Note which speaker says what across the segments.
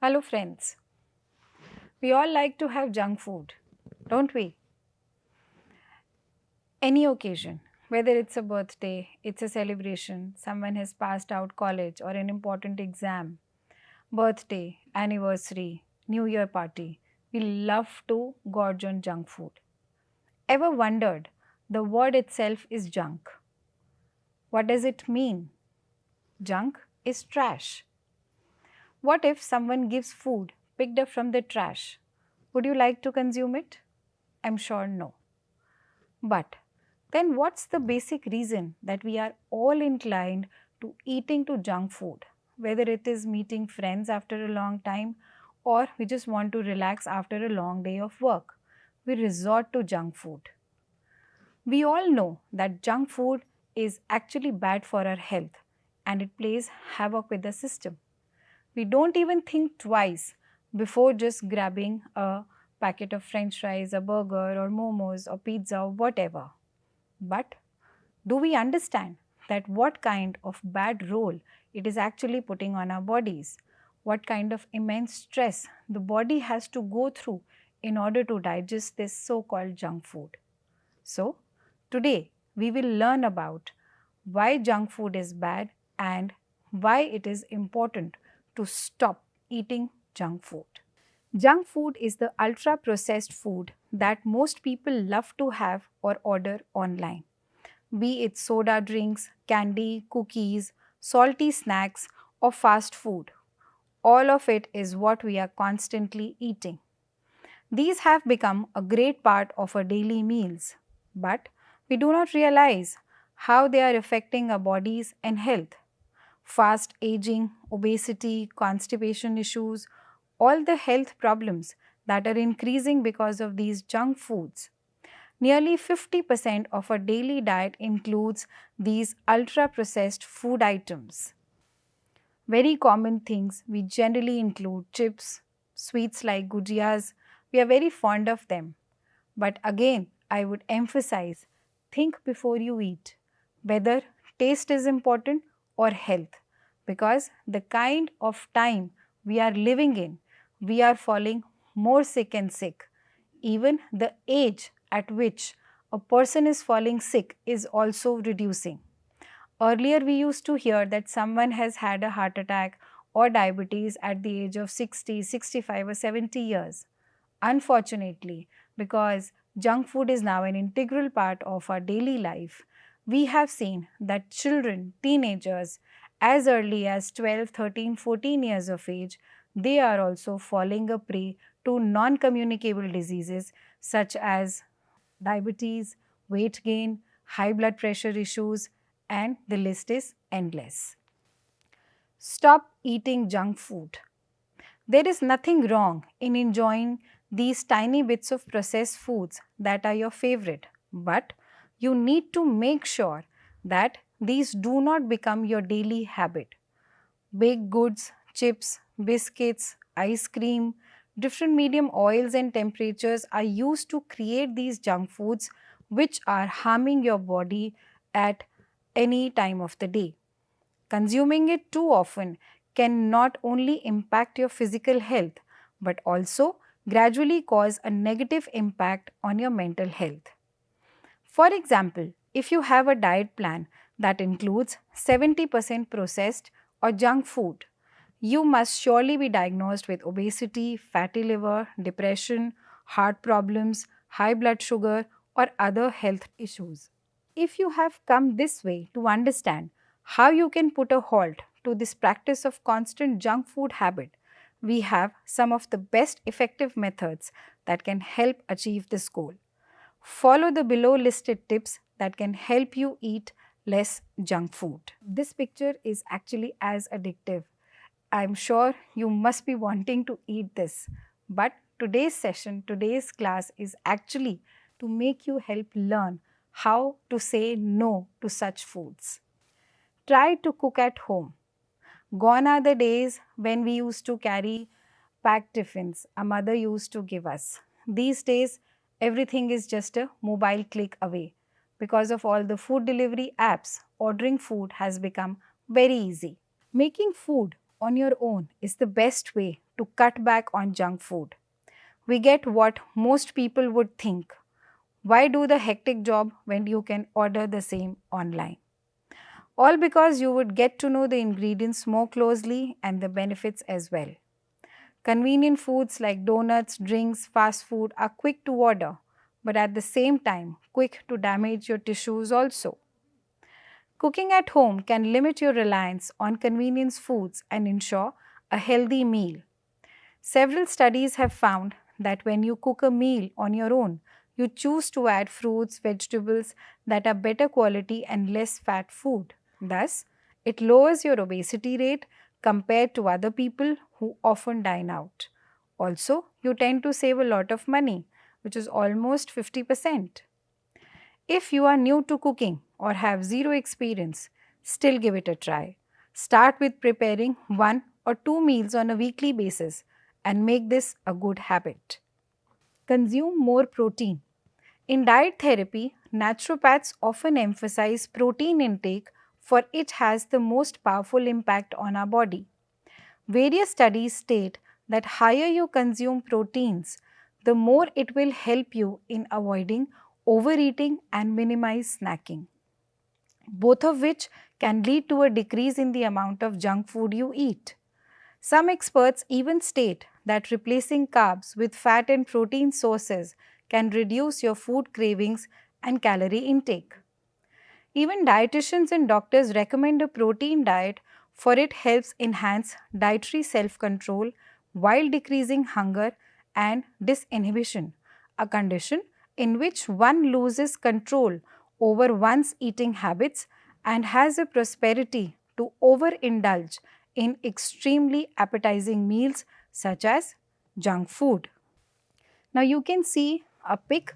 Speaker 1: Hello friends. We all like to have junk food, don't we? Any occasion, whether it's a birthday, it's a celebration, someone has passed out college or an important exam, birthday, anniversary, New Year party, we love to gorge on junk food. Ever wondered the word itself is junk? What does it mean? Junk is trash. What if someone gives food picked up from the trash? Would you like to consume it? I'm sure no. But then what's the basic reason that we are all inclined to eating to junk food? Whether it is meeting friends after a long time or we just want to relax after a long day of work, we resort to junk food. We all know that junk food is actually bad for our health and it plays havoc with the system. We don't even think twice before just grabbing a packet of french fries, a burger, or momos, or pizza, or whatever. But do we understand that what kind of bad role it is actually putting on our bodies? What kind of immense stress the body has to go through in order to digest this so called junk food? So, today we will learn about why junk food is bad and why it is important to stop eating junk food. Junk food is the ultra processed food that most people love to have or order online. Be it soda drinks, candy, cookies, salty snacks, or fast food. All of it is what we are constantly eating. These have become a great part of our daily meals, but we do not realize how they are affecting our bodies and health. Fast aging, obesity, constipation issues, all the health problems that are increasing because of these junk foods. Nearly 50% of our daily diet includes these ultra processed food items. Very common things we generally include chips, sweets like gujiyas. We are very fond of them. But again, I would emphasize think before you eat whether taste is important or health, because the kind of time we are living in, we are falling more sick and sick. Even the age at which a person is falling sick is also reducing. Earlier, we used to hear that someone has had a heart attack or diabetes at the age of 60, 65, or 70 years. Unfortunately, because junk food is now an integral part of our daily life, we have seen that children, teenagers, as early as 12, 13, 14 years of age, they are also falling a prey to non-communicable diseases such as diabetes, weight gain, high blood pressure issues, and the list is endless. Stop eating junk food. There is nothing wrong in enjoying these tiny bits of processed foods that are your favorite, but you need to make sure that these do not become your daily habit. Baked goods, chips, biscuits, ice cream, different medium oils and temperatures are used to create these junk foods which are harming your body at any time of the day. Consuming it too often can not only impact your physical health but also gradually cause a negative impact on your mental health. For example, if you have a diet plan that includes 70% processed or junk food, you must surely be diagnosed with obesity, fatty liver, depression, heart problems, high blood sugar, or other health issues. If you have come this way to understand how you can put a halt to this practice of constant junk food habit, we have some of the best effective methods that can help achieve this goal. Follow the below listed tips that can help you eat less junk food. This picture is actually as addictive. I'm sure you must be wanting to eat this, but today's session, today's class is actually to make you help learn how to say no to such foods. Try to cook at home. Gone are the days when we used to carry packed tiffins our mother used to give us. These days, everything is just a mobile click away. Because of all the food delivery apps, ordering food has become very easy. Making food on your own is the best way to cut back on junk food. We get what most people would think. Why do the hectic job when you can order the same online? All because you would get to know the ingredients more closely and the benefits as well. Convenient foods like donuts, drinks, fast food are quick to order, but at the same time, quick to damage your tissues also. Cooking at home can limit your reliance on convenience foods and ensure a healthy meal. Several studies have found that when you cook a meal on your own, you choose to add fruits, vegetables that are better quality and less fat food. Thus, it lowers your obesity rate compared to other people who often dine out. Also, you tend to save a lot of money, which is almost 50%. If you are new to cooking or have zero experience, still give it a try. Start with preparing 1 or 2 meals on a weekly basis and make this a good habit. Consume more protein. In diet therapy, naturopaths often emphasize protein intake for it has the most powerful impact on our body. Various studies state that higher you consume proteins, the more it will help you in avoiding overeating and minimize snacking, both of which can lead to a decrease in the amount of junk food you eat. Some experts even state that replacing carbs with fat and protein sources can reduce your food cravings and calorie intake. Even dietitians and doctors recommend a protein diet for it helps enhance dietary self-control while decreasing hunger and disinhibition, a condition in which one loses control over one's eating habits and has a prosperity to overindulge in extremely appetizing meals such as junk food. Now you can see a pic.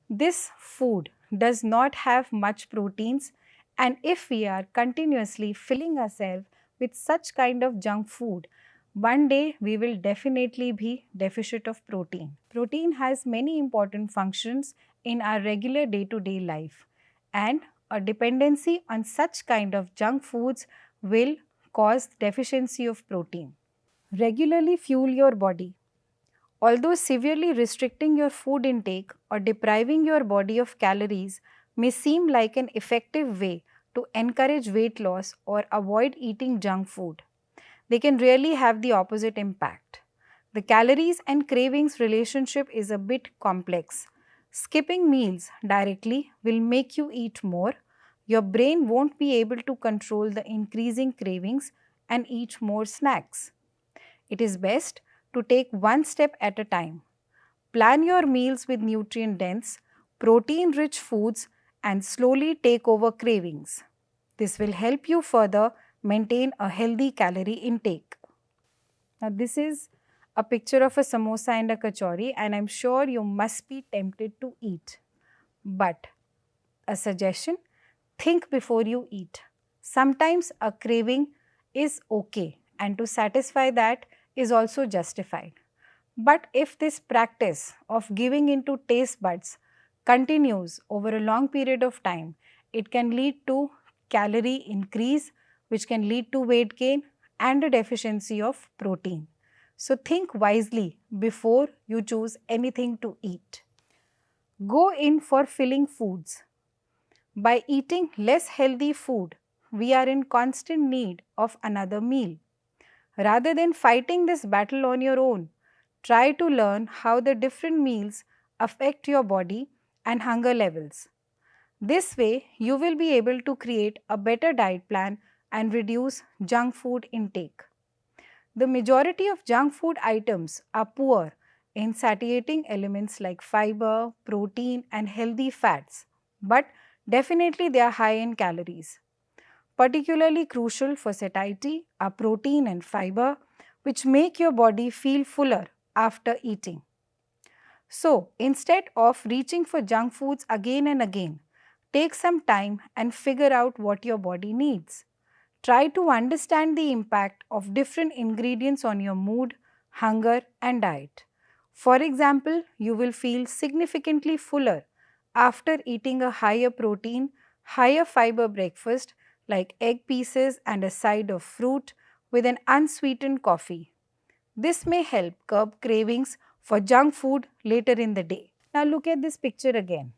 Speaker 1: This food does not have much proteins, and if we are continuously filling ourselves with such kind of junk food, one day we will definitely be deficient of protein. Protein has many important functions in our regular day-to-day life, and a dependency on such kind of junk foods will cause deficiency of protein. Regularly fuel your body. Although severely restricting your food intake or depriving your body of calories may seem like an effective way to encourage weight loss or avoid eating junk food, they can really have the opposite impact. The calories and cravings relationship is a bit complex. Skipping meals directly will make you eat more. Your brain won't be able to control the increasing cravings and eat more snacks. It is best to take one step at a time. Plan your meals with nutrient dense, protein rich foods and slowly take over cravings. This will help you further maintain a healthy calorie intake. Now, this is a picture of a samosa and a kachori, and I'm sure you must be tempted to eat. But a suggestion, think before you eat. Sometimes a craving is okay, and to satisfy that is also justified. But if this practice of giving into taste buds continues over a long period of time, it can lead to calorie increase, which can lead to weight gain and a deficiency of protein. So think wisely before you choose anything to eat. Go in for filling foods. By eating less healthy food, we are in constant need of another meal. Rather than fighting this battle on your own, try to learn how the different meals affect your body and hunger levels. This way, you will be able to create a better diet plan and reduce junk food intake. The majority of junk food items are poor in satiating elements like fiber, protein, and healthy fats, but definitely they are high in calories. Particularly crucial for satiety are protein and fiber, which make your body feel fuller after eating. So, instead of reaching for junk foods again and again, take some time and figure out what your body needs. Try to understand the impact of different ingredients on your mood, hunger, and diet. For example, you will feel significantly fuller after eating a higher protein, higher fiber breakfast like egg pieces and a side of fruit with an unsweetened coffee. This may help curb cravings for junk food later in the day. Now look at this picture again.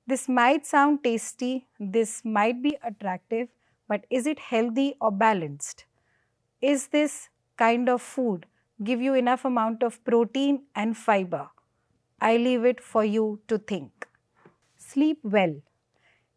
Speaker 1: This might sound tasty, this might be attractive, but is it healthy or balanced? Is this kind of food give you enough amount of protein and fiber? I leave it for you to think. Sleep well.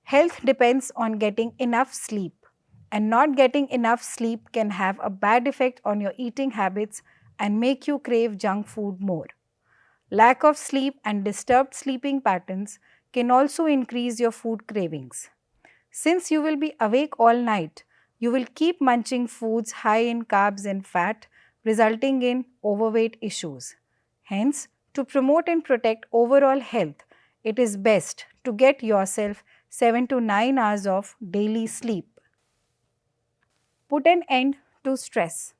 Speaker 1: Health depends on getting enough sleep, and not getting enough sleep can have a bad effect on your eating habits and make you crave junk food more. Lack of sleep and disturbed sleeping patterns can also increase your food cravings. Since you will be awake all night, you will keep munching foods high in carbs and fat, resulting in overweight issues. Hence, to promote and protect overall health, it is best to get yourself 7 to 9 hours of daily sleep. Put an end to stress.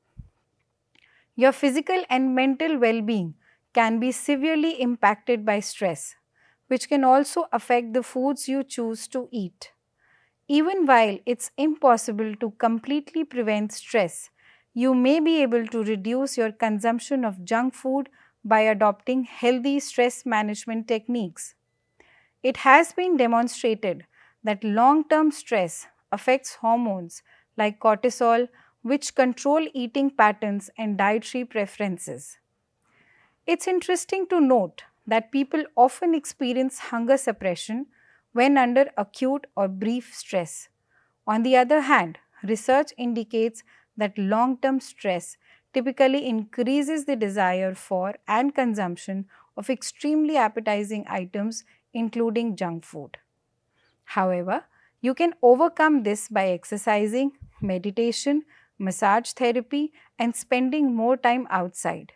Speaker 1: Your physical and mental well being can be severely impacted by stress, which can also affect the foods you choose to eat. Even while it's impossible to completely prevent stress, you may be able to reduce your consumption of junk food by adopting healthy stress management techniques. It has been demonstrated that long term stress affects hormones like cortisol, which control eating patterns and dietary preferences. It's interesting to note that people often experience hunger suppression when under acute or brief stress. On the other hand, research indicates that long term stress typically increases the desire for and consumption of extremely appetizing items, including junk food. However, you can overcome this by exercising, meditation, massage therapy, and spending more time outside.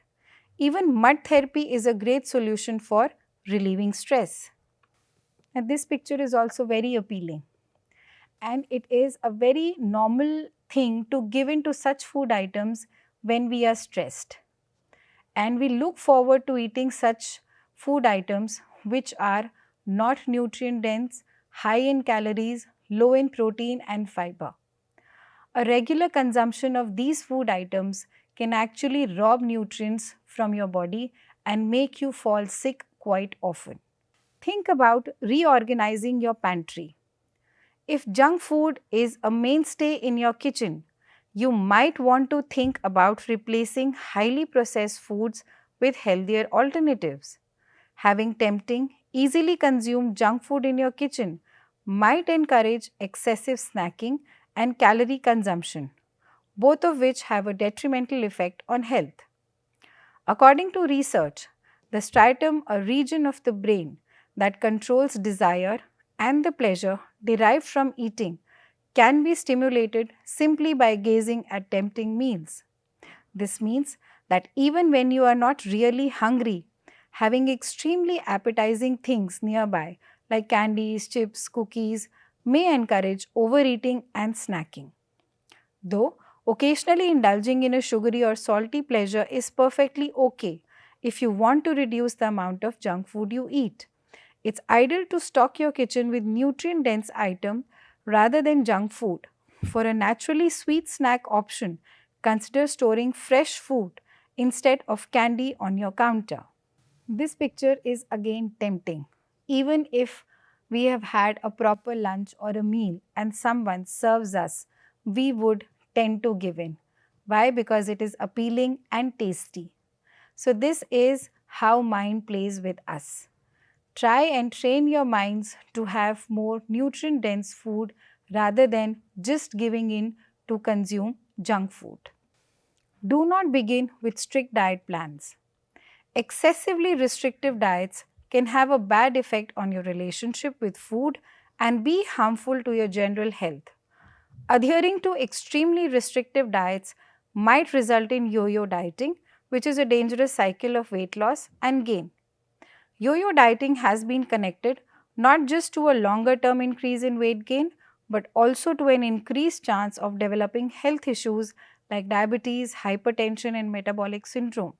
Speaker 1: Even mud therapy is a great solution for relieving stress. And this picture is also very appealing. And it is a very normal thing to give into such food items when we are stressed. And we look forward to eating such food items which are not nutrient dense, high in calories, low in protein and fiber. A regular consumption of these food items can actually rob nutrients from your body and make you fall sick quite often. Think about reorganizing your pantry. If junk food is a mainstay in your kitchen, you might want to think about replacing highly processed foods with healthier alternatives. Having tempting, easily consumed junk food in your kitchen might encourage excessive snacking and calorie consumption, both of which have a detrimental effect on health. According to research, the striatum, a region of the brain that controls desire and the pleasure derived from eating, can be stimulated simply by gazing at tempting meals. This means that even when you are not really hungry, having extremely appetizing things nearby like candies, chips, cookies may encourage overeating and snacking. Though occasionally indulging in a sugary or salty pleasure is perfectly okay if you want to reduce the amount of junk food you eat. It's ideal to stock your kitchen with nutrient dense items rather than junk food. For a naturally sweet snack option, consider storing fresh food instead of candy on your counter. This picture is again tempting. Even if we have had a proper lunch or a meal and someone serves us, we would tend to give in. Why? Because it is appealing and tasty. So, this is how mind plays with us. Try and train your minds to have more nutrient dense food rather than just giving in to consume junk food. Do not begin with strict diet plans. Excessively restrictive diets can have a bad effect on your relationship with food and be harmful to your general health. Adhering to extremely restrictive diets might result in yo-yo dieting, which is a dangerous cycle of weight loss and gain. Yo-yo dieting has been connected not just to a longer term increase in weight gain, but also to an increased chance of developing health issues like diabetes, hypertension, and metabolic syndrome.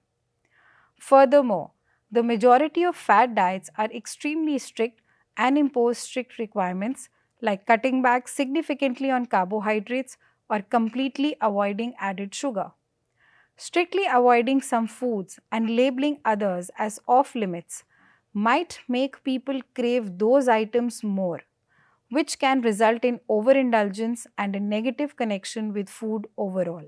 Speaker 1: Furthermore, the majority of fad diets are extremely strict and impose strict requirements like cutting back significantly on carbohydrates or completely avoiding added sugar. Strictly avoiding some foods and labeling others as off limits might make people crave those items more, which can result in overindulgence and a negative connection with food overall.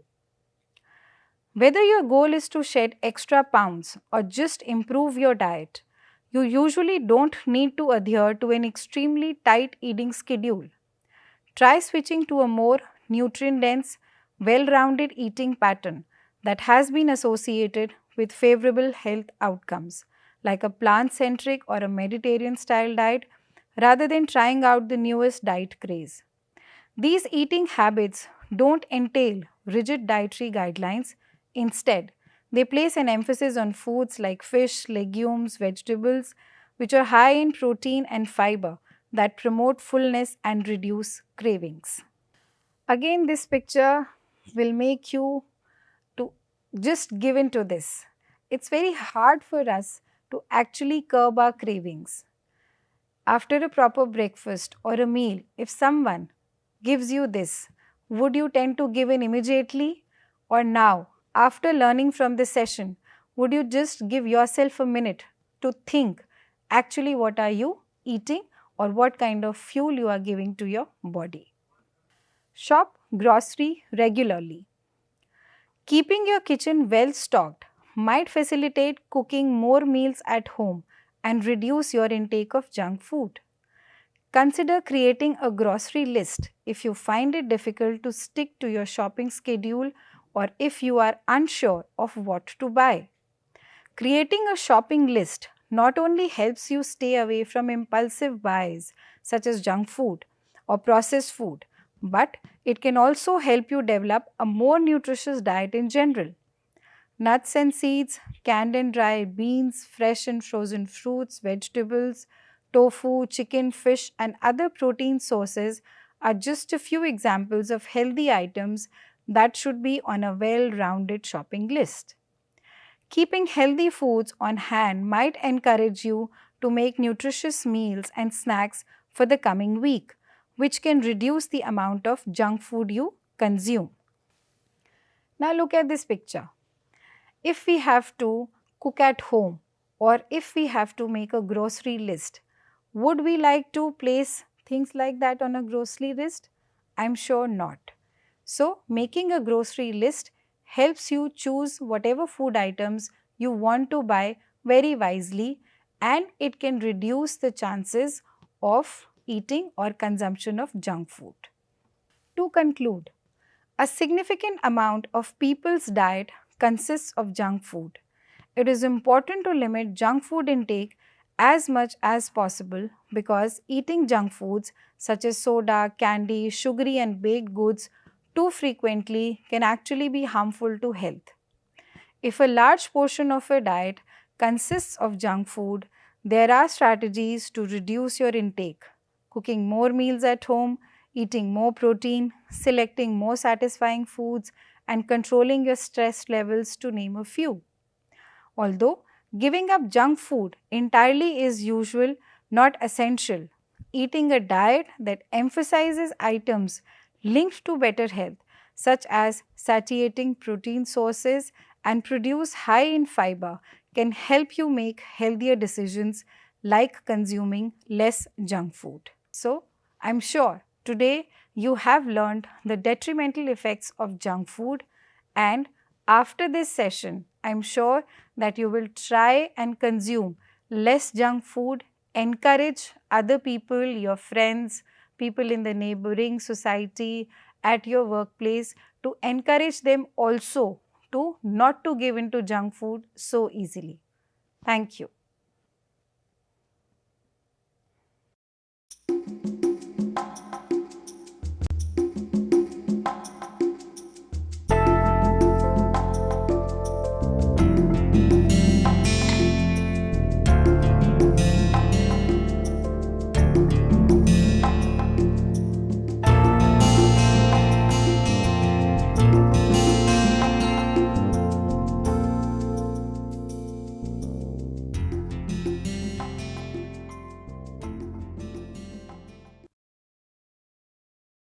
Speaker 1: Whether your goal is to shed extra pounds or just improve your diet, you usually don't need to adhere to an extremely tight eating schedule. Try switching to a more nutrient dense, well rounded eating pattern that has been associated with favorable health outcomes, like a plant centric or a Mediterranean style diet, rather than trying out the newest diet craze. These eating habits don't entail rigid dietary guidelines. Instead, they place an emphasis on foods like fish, legumes, vegetables, which are high in protein and fiber that promote fullness and reduce cravings. Again, this picture will make you to just give in to this. It's very hard for us to actually curb our cravings. After a proper breakfast or a meal, if someone gives you this, would you tend to give in immediately? Or now, after learning from this session, would you just give yourself a minute to think actually what are you eating or what kind of fuel you are giving to your body? Shop grocery regularly. Keeping your kitchen well stocked might facilitate cooking more meals at home and reduce your intake of junk food. Consider creating a grocery list if you find it difficult to stick to your shopping schedule or if you are unsure of what to buy. Creating a shopping list not only helps you stay away from impulsive buys such as junk food or processed food, but it can also help you develop a more nutritious diet in general. Nuts and seeds, canned and dried beans, fresh and frozen fruits, vegetables, tofu, chicken, fish, and other protein sources are just a few examples of healthy items that should be on a well rounded shopping list. Keeping healthy foods on hand might encourage you to make nutritious meals and snacks for the coming week, which can reduce the amount of junk food you consume. Now, look at this picture. If we have to cook at home or if we have to make a grocery list, would we like to place things like that on a grocery list? I'm sure not. So, making a grocery list helps you choose whatever food items you want to buy very wisely, and it can reduce the chances of eating or consumption of junk food. To conclude, a significant amount of people's diet consists of junk food. It is important to limit junk food intake as much as possible because eating junk foods such as soda, candy, sugary and baked goods too frequently can actually be harmful to health. If a large portion of your diet consists of junk food, there are strategies to reduce your intake. Cooking more meals at home, eating more protein, selecting more satisfying foods, and controlling your stress levels, to name a few. Although giving up junk food entirely is usual, not essential, eating a diet that emphasizes items linked to better health, such as satiating protein sources and produce high in fiber, can help you make healthier decisions like consuming less junk food. So, I'm sure today you have learned the detrimental effects of junk food, and after this session, I'm sure that you will try and consume less junk food, encourage other people, your friends, people in the neighboring society, at your workplace, to encourage them also to not to give into junk food so easily. Thank you.